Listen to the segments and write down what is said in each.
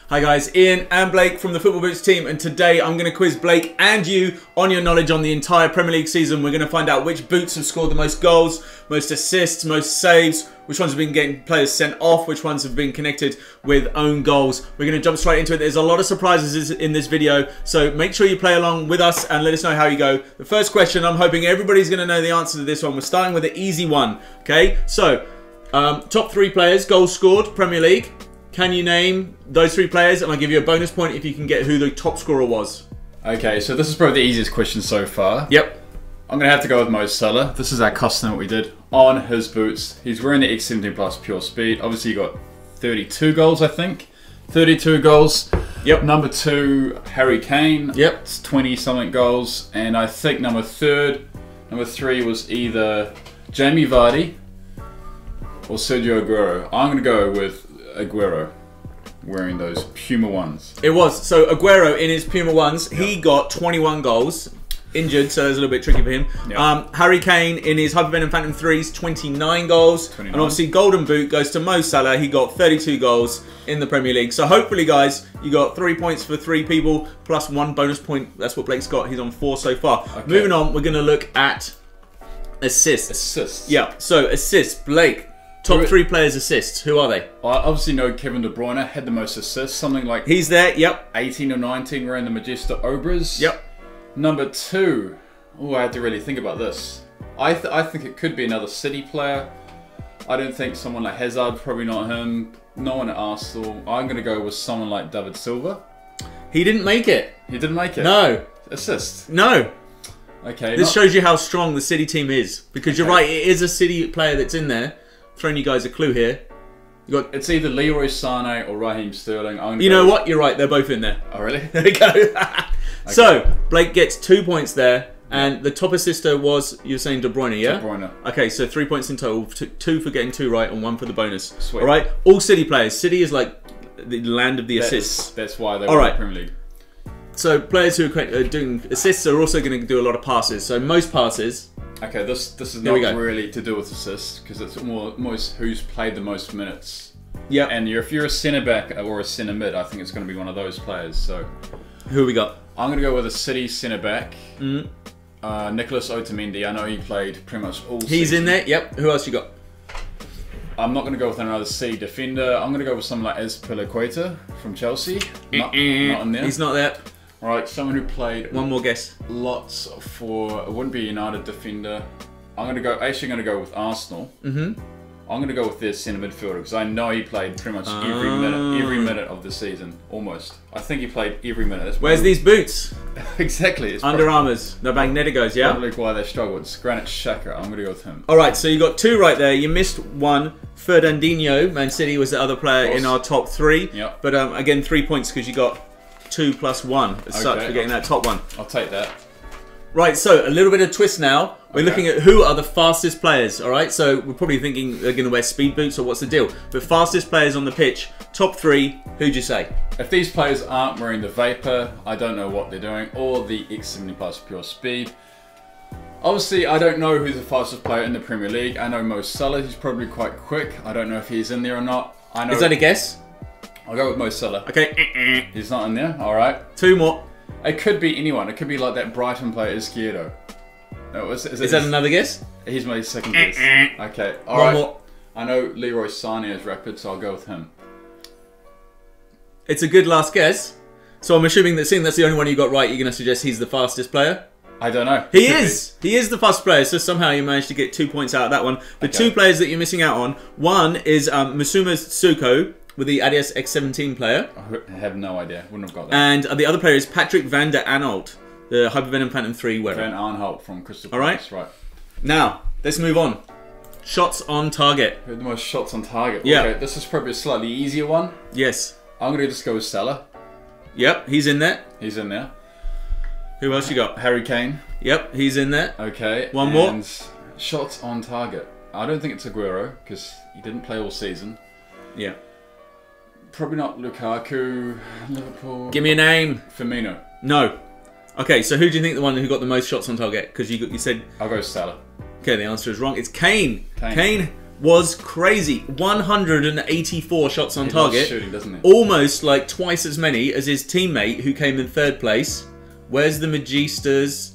Hi guys, Ian and Blake from the Football Boots team, and today I'm going to quiz Blake and you on your knowledge on the entire Premier League season. We're going to find out which boots have scored the most goals, most assists, most saves, which ones have been getting players sent off, which ones have been connected with own goals. We're going to jump straight into it. There's a lot of surprises in this video, so make sure you play along with us and let us know how you go. The first question, I'm hoping everybody's going to know the answer to this one. We're starting with an easy one, okay? So, top 3 players, goals scored, Premier League. Can you name those 3 players? And I'll give you a bonus point if you can get who the top scorer was. Okay, so this is probably the easiest question so far. Yep. I'm going to have to go with Mo Salah. This is our custom that we did on his boots. He's wearing the X17 Plus Pure Speed. Obviously, you got 32 goals, I think. 32 goals. Yep. Number 2, Harry Kane. Yep. It's 20-something goals. And I think number 3 was either Jamie Vardy or Sergio Aguero. I'm going to go with Aguero, wearing those Puma ones. It was. So Aguero in his Puma ones, he got 21 goals. Injured, so it's a little bit tricky for him. Yep. Harry Kane in his Hypervenom Phantom 3s, 29 goals. 29. And obviously Golden Boot goes to Mo Salah. He got 32 goals in the Premier League. So hopefully, guys, you got 3 points for 3 people, plus 1 bonus point. That's what Blake's got. He's on 4 so far. Okay. Moving on, we're going to look at assists. Assists. Yeah, so assists. Blake. Top 3 players' assists. Who are they? I obviously know Kevin De Bruyne had the most assists. Something like... He's there, yep. 18 or 19 wearing the Magista Obras. Yep. Number 2. Oh, I had to really think about this. I think it could be another City player. I don't think someone like Hazard, probably not him. No one at Arsenal. I'm going to go with someone like David Silva. He didn't make it. He didn't make it? No. Assist? No. Okay. This shows you how strong the City team is. Because you're right, it is a City player that's in there. Throwing you guys a clue here. You got. It's either Leroy Sané or Raheem Sterling. You know what? You're right. They're both in there. Oh, really? There you go. Okay. So, Blake gets 2 points there. And the top assister was, you were saying De Bruyne, yeah? De Bruyne. Okay, so 3 points in total. 2 for getting 2 right and 1 for the bonus. Sweet. All right? All City players. City is like the land of the assists. That's why they're in the Premier League. So, players who are doing assists are also going to do a lot of passes. So, most passes... Okay, this is not really to do with assists, because it's most who's played the most minutes. Yeah. And if you're a centre back or a centre mid, I think it's going to be one of those players. So, who we got? I'm going to go with a City centre back. Nicholas Otamendi. I know he played pretty much all season. He's in there. Yep. Who else you got? I'm not going to go with another C defender. I'm going to go with someone like Azpilicueta from Chelsea. Not in there. He's not there. Alright, someone who played... One more guess. Lots for... It wouldn't be a United defender. I'm going to go... Actually going to go with Arsenal. I'm going to go with their centre midfielder, because I know he played pretty much every minute of the season. Almost. I think he played every minute. That's Where's these boots? Exactly. It's Under Armours. The Magneticos, yeah? Probably why they struggled. It's Granit Xhaka. I'm going to go with him. Alright, so you got 2 right there. You missed 1. Fernandinho, Man City, was the other player in our top 3. Yep. But again, 3 points because you got 2 plus 1 as such for getting that top one. I'll take that. Right, so a little bit of twist now. We're looking at who are the fastest players, alright? So we're probably thinking they're going to wear speed boots, or what's the deal? But fastest players on the pitch, top 3, who'd you say? If these players aren't wearing the Vapor, I don't know what they're doing, or the X70 Plus Pure Speed. Obviously, I don't know who's the fastest player in the Premier League. I know Mo Salah, he's probably quite quick. I don't know if he's in there or not. I know. Is that a guess? I'll go with Mo Salah. Okay. He's not in there. All right. 2 more. It could be anyone. It could be like that Brighton player, Izquierdo. No, is that another guess? He's my second guess. Okay. All right. One more. I know Leroy Sané is rapid, so I'll go with him. It's a good last guess. So I'm assuming that seeing that's the only one you got right, you're going to suggest he's the fastest player? I don't know. He is! He is the fastest player, so somehow you managed to get 2 points out of that one. The 2 players that you're missing out on, one is Masuma Suko, with the Adidas X17 player. I have no idea. Wouldn't have got that. And the other player is Patrick van der Arnold, the Hypervenom Phantom 3 wearer. Van Arnold from Crystal Palace. Right. Now, let's move on. Shots on target. Who had the most shots on target? Yeah. Okay, this is probably a slightly easier one. Yes. I'm going to just go with Salah. Yep, he's in there. He's in there. Who else you got? Harry Kane. Yep, he's in there. Okay. One more. Shots on target. I don't think it's Aguero, because he didn't play all season. Yeah. Probably not Lukaku, Liverpool. Give me a name. Firmino. No. Okay, so who do you think the one who got the most shots on target? Because you said... I'll go Salah. Okay, the answer is wrong. It's Kane. Kane was crazy. 184 shots on target. Loves shooting, doesn't he? Almost like twice as many as his teammate who came in 3rd place. Where's the Magistas?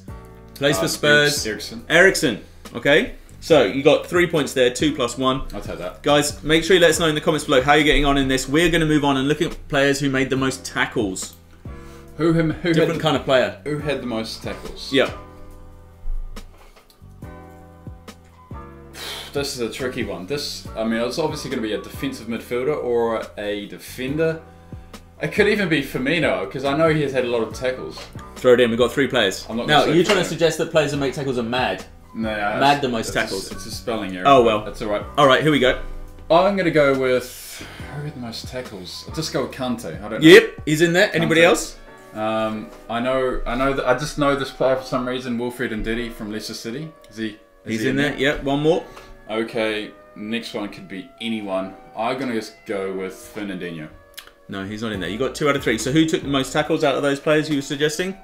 Plays for Spurs. Ericsson. Okay. So you got 3 points there, 2 plus 1. I'll take that. Guys, make sure you let us know in the comments below how you're getting on in this. We're going to move on and look at players who made the most tackles. Different kind of player. Who had the most tackles? Yeah. This is a tricky one. I mean, it's obviously going to be a defensive midfielder or a defender. It could even be Firmino, because I know he has had a lot of tackles. Throw it in. We've got 3 players. Now, you're trying to suggest that players that make tackles are mad? No, mad the most tackles. It's a spelling error. Oh, well. That's alright. Alright, here we go. I'm going to go with... Who had the most tackles? I'll just go with Kante. I don't know. Yep, he's in there. Anybody else? I know that I just know this player for some reason, Wilfred Ndidi from Leicester City. He's in there. Yep, one more. Okay, next one could be anyone. I'm going to just go with Fernandinho. No, he's not in there. You got 2 out of 3. So who took the most tackles out of those players you were suggesting?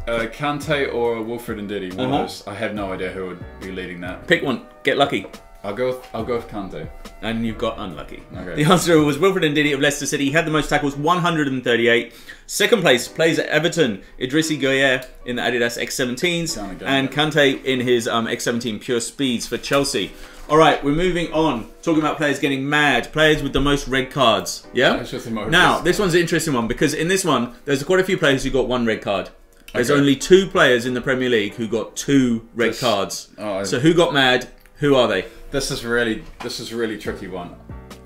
Kante or Wilfred Ndidi. One of those. I have no idea who would be leading that. Pick one. Get lucky. I'll go with Kante. And you've got unlucky. Okay. The answer was Wilfred Ndidi of Leicester City. He had the most tackles, 138. Second place, plays at Everton, Idrissi Gueye in the Adidas X17s. And Kante in his X17 Pure Speeds for Chelsea. All right, we're moving on. Talking about players getting mad. Players with the most red cards. Yeah? Now, this one's an interesting one because in this one, there's quite a few players who got 1 red card. There's only 2 players in the Premier League who got 2 red cards. So who got mad? Who are they? This is really tricky one.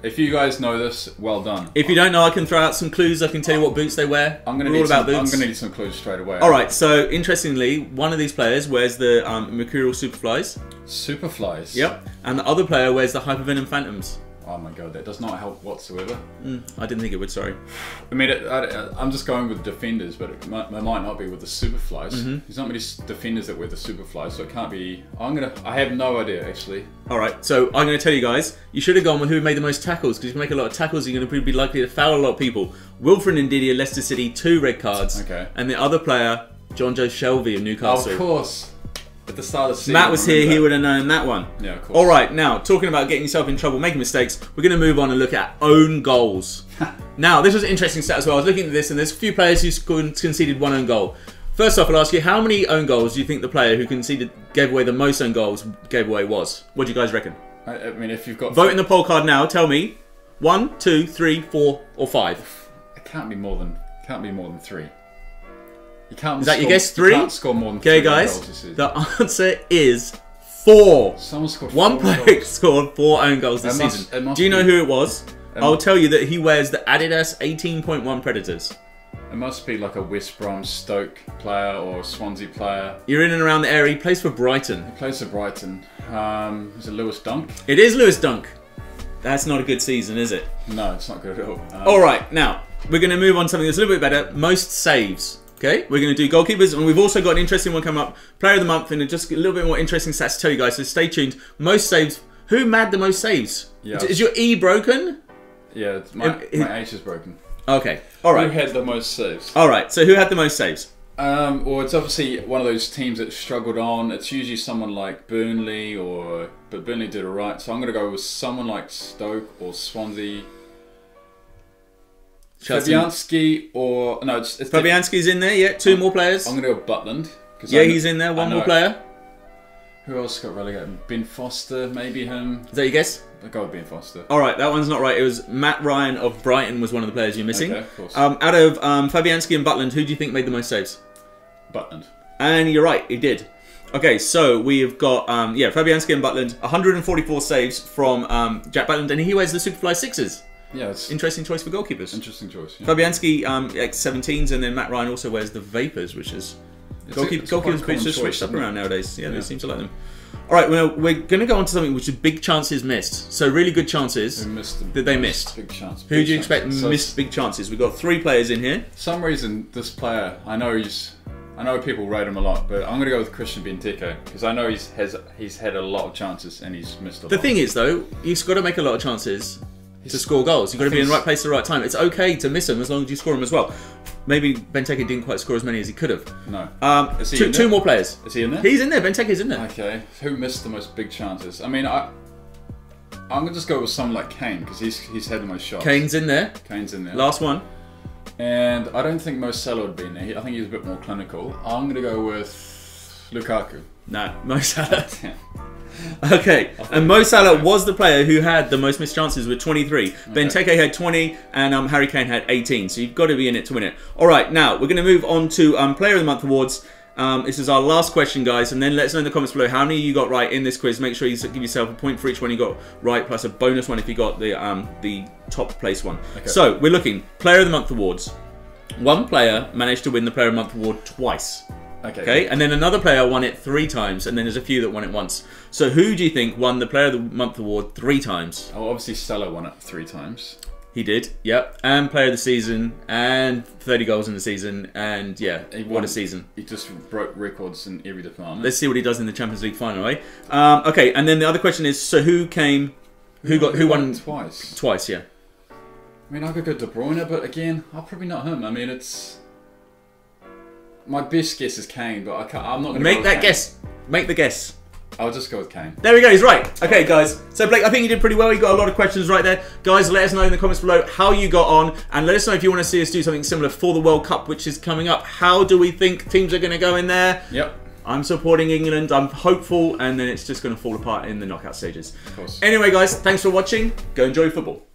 If you guys know this, well done. If you don't know, I can throw out some clues. I can tell you what boots they wear. I'm going to need some clues straight away. All right. So interestingly, one of these players wears the Mercurial Superflies. Superflies. Yep. And the other player wears the Hypervenom Phantoms. Oh my god, that does not help whatsoever. I didn't think it would, sorry. I mean, I'm just going with defenders, but it might not be with the Superflies. There's not many defenders that wear the Superflies, so it can't be... I have no idea, actually. Alright, so I'm going to tell you guys, you should have gone with who made the most tackles, because if you make a lot of tackles, you're going to be likely to foul a lot of people. Wilfred Ndidi of Leicester City, 2 red cards. Okay. And the other player, John Joe Shelby of Newcastle. Of course. At the start of the season, Matt was here, he would have known that one. Yeah, of course. Alright, now, talking about getting yourself in trouble, making mistakes, we're going to move on and look at own goals. Now, this was an interesting stat as well. I was looking at this, and there's a few players who conceded 1 own goal. First off, I'll ask you, how many own goals do you think the player who gave away the most own goals gave away was? What do you guys reckon? I mean, if you've got... Vote in the poll card now, tell me. 1, 2, 3, 4, or 5? It can't be more than 3. Is that your guess? 3? You can't score more than 3 okay, guys. The answer is 4. Someone scored 1 player scored 4 own goals this season. Do you know who it was? I'll tell you that he wears the Adidas 18.1 Predators. It must be like a West Brom Stoke player or a Swansea player. You're in and around the area. He plays for Brighton. He plays for Brighton. Is it Lewis Dunk? It is Lewis Dunk. That's not a good season, is it? No, it's not good at all. Alright, now, we're going to move on to something that's a little bit better. Most saves. Okay, we're going to do goalkeepers, and we've also got an interesting one coming up. Player of the month, and just a little bit more interesting stats to tell you guys, so stay tuned. Most saves. Who mad the most saves? Yeah. Is your E broken? Yeah, my H is broken. Okay, alright. Who had the most saves? Alright, so who had the most saves? Well, it's obviously one of those teams that struggled on. It's usually someone like Burnley, but Burnley did alright, so I'm going to go with someone like Stoke or Swansea. Fabianski or... No, it's Fabianski's in there, yeah. 2 more players. I'm going to go Butland. Yeah, he's in there. 1 more player. Who else got relegated? Ben Foster, maybe him. Is that your guess? I'll go with Ben Foster. Alright, that one's not right. It was Matt Ryan of Brighton was one of the players you're missing. Okay, of course. Out of Fabianski and Butland, who do you think made the most saves? Butland. And you're right, he did. Okay, so we have got, Fabianski and Butland, 144 saves from Jack Butland, and he wears the Superfly 6s. Yeah, it's interesting choice for goalkeepers. Interesting choice. Yeah. Fabianski X17s, and then Matt Ryan also wears the Vapors, which is goalkeepers boots are switched up around nowadays. Yeah, they seem to like them. All right, well, we're going to go on to something which is big chances missed. So really good chances that they missed. Big chance. Who do you expect missed big chances? We've got 3 players in here. For some reason, this player, I know people rate him a lot, but I'm going to go with Christian Benteke because I know he's had a lot of chances and he's missed a lot. The thing is, though, he's got to make a lot of chances to score goals. You've got to be in the right place at the right time. It's okay to miss them as long as you score them as well. Maybe Benteke didn't quite score as many as he could have. No. 2 more players. Is he in there? He's in there. Benteke's in there. Okay. Who missed the most big chances? I mean, I'm gonna just go with someone like Kane because he's had the most shots. Kane's in there. Kane's in there. Last one. And I don't think Mo Salah would be in there. I think he's a bit more clinical. I'm gonna go with Lukaku. No, Mo Salah. Okay, and Mo Salah was the player who had the most missed chances with 23. Benteke had 20, and Harry Kane had 18. So you've got to be in it to win it. All right, now we're going to move on to Player of the Month awards. This is our last question, guys, and then let us know in the comments below how many you got right in this quiz. Make sure you give yourself a point for each one you got right, plus a bonus one if you got the top place one. Okay. So we're looking Player of the Month awards. One player managed to win the Player of the Month award twice. Okay, and then another player won it 3 times, and then there's a few that won it once. So who do you think won the Player of the Month award 3 times? Oh, obviously Salah won it 3 times. He did, yep. And Player of the Season, and 30 goals in the season, and yeah, what a season. He just broke records in every department. Let's see what he does in the Champions League final, eh? Okay, and then the other question is, so who won twice? Twice, yeah. I mean, I could go De Bruyne, but again, I'll probably not him. I mean, it's... My best guess is Kane, but I'm not going to make that guess. Make the guess. I'll just go with Kane. There we go, he's right. Okay, guys. So, Blake, I think you did pretty well. You got a lot of questions right there. Guys, let us know in the comments below how you got on, and let us know if you want to see us do something similar for the World Cup, which is coming up. How do we think teams are going to go in there? Yep. I'm supporting England. I'm hopeful, and then it's just going to fall apart in the knockout stages. Of course. Anyway, guys, thanks for watching. Go enjoy football.